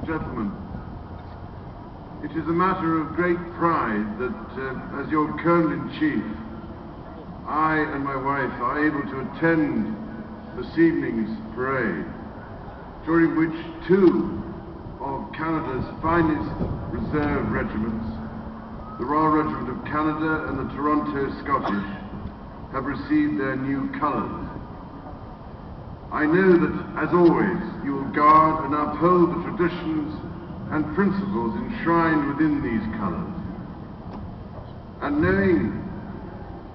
Gentlemen, it is a matter of great pride that, as your Colonel-in-Chief, I and my wife are able to attend this evening's parade, during which two of Canada's finest reserve regiments, the Royal Regiment of Canada and the Toronto Scottish, have received their new colours. I know that, as always, you will guard and uphold the traditions and principles enshrined within these colours. And knowing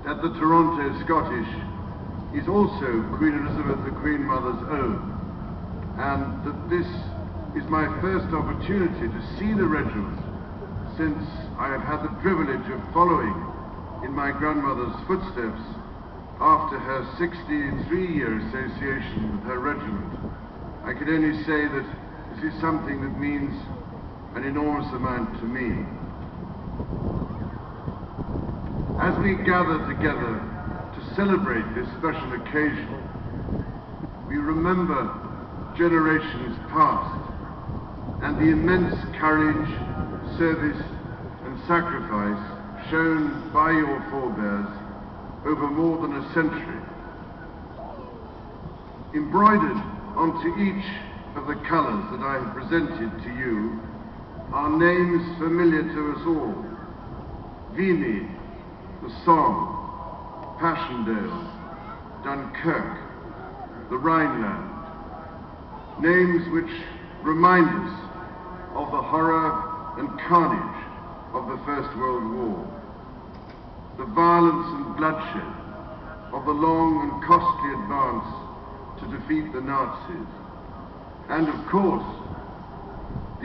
that the Toronto Scottish is also Queen Elizabeth the Queen Mother's own, and that this is my first opportunity to see the regiment since I have had the privilege of following in my grandmother's footsteps after her 63-year association with her regiment, I can only say that this is something that means an enormous amount to me. As we gather together to celebrate this special occasion, we remember generations past and the immense courage, service and sacrifice shown by your forebears over more than a century. Embroidered onto each of the colours that I have presented to you are names familiar to us all: Vimy, the Somme, Passchendaele, Dunkirk, the Rhineland, names which remind us of the horror and carnage of the First World War, the violence and bloodshed of the long and costly advance to defeat the Nazis, and of course,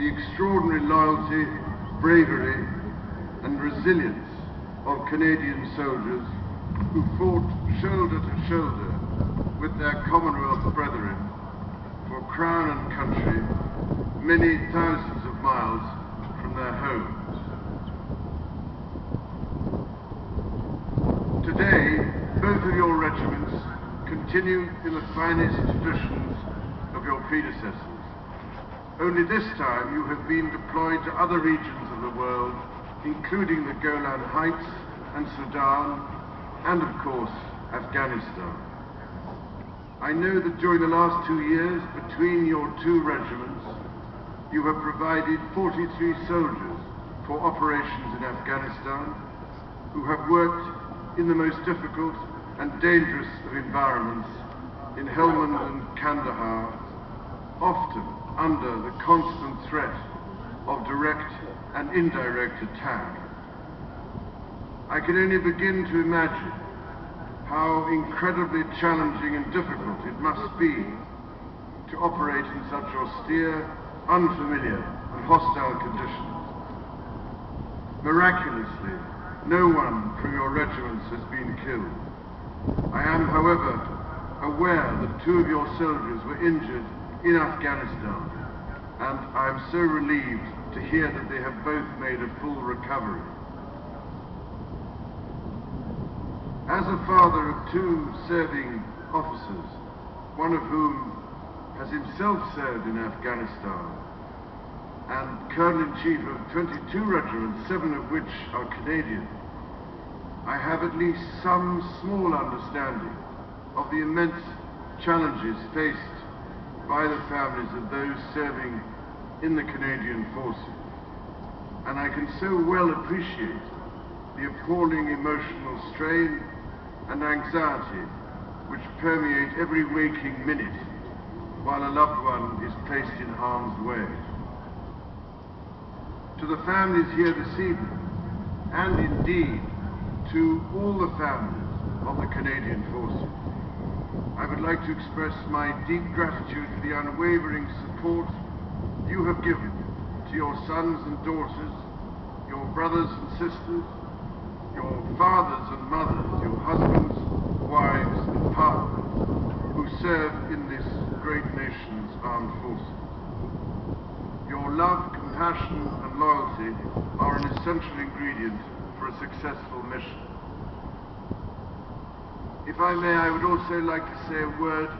the extraordinary loyalty, bravery, and resilience of Canadian soldiers who fought shoulder to shoulder with their Commonwealth brethren for Crown and country many thousands of miles from their homes. Today, both of your regiments continue in the finest traditions of your predecessors. Only this time you have been deployed to other regions of the world, including the Golan Heights and Sudan, and of course, Afghanistan. I know that during the last 2 years, between your two regiments, you have provided 43 soldiers for operations in Afghanistan, who have worked in the most difficult and dangerous of environments in Helmand and Kandahar, often under the constant threat of direct and indirect attack. I can only begin to imagine how incredibly challenging and difficult it must be to operate in such austere, unfamiliar and hostile conditions. Miraculously, no one from your regiments has been killed. I am, however, aware that 2 of your soldiers were injured in Afghanistan, and I am so relieved to hear that they have both made a full recovery. As a father of 2 serving officers, one of whom has himself served in Afghanistan, and Colonel-in-Chief of 22 regiments, 7 of which are Canadian, I have at least some small understanding of the immense challenges faced by the families of those serving in the Canadian forces. And I can so well appreciate the appalling emotional strain and anxiety which permeate every waking minute while a loved one is placed in harm's way. To the families here this evening, and indeed to all the families of the Canadian forces, I would like to express my deep gratitude for the unwavering support you have given to your sons and daughters, your brothers and sisters, your fathers and mothers, your husbands, wives and partners who serve in this great nation's armed forces. Your love, compassion and loyalty are an essential ingredient for a successful mission. If I may, I would also like to say a word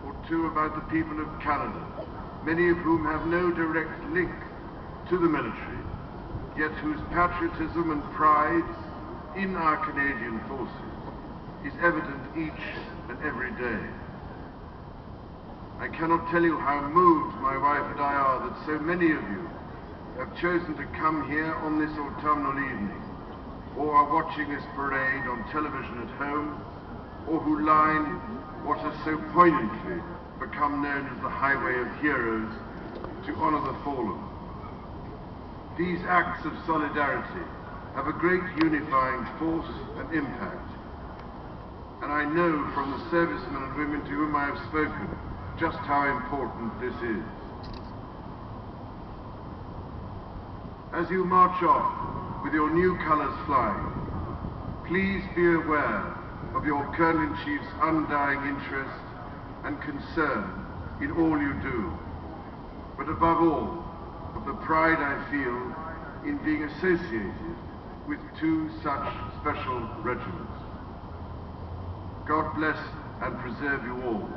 or two about the people of Canada, many of whom have no direct link to the military, yet whose patriotism and pride in our Canadian forces is evident each and every day. I cannot tell you how moved my wife and I are that so many of you have chosen to come here on this autumnal evening, or are watching this parade on television at home, or who line what has so poignantly become known as the Highway of Heroes to honor the fallen. These acts of solidarity have a great unifying force and impact, and I know from the servicemen and women to whom I have spoken just how important this is. As you march off with your new colors flying, please be aware of your Colonel-in-Chief's undying interest and concern in all you do, but above all, of the pride I feel in being associated with two such special regiments. God bless and preserve you all.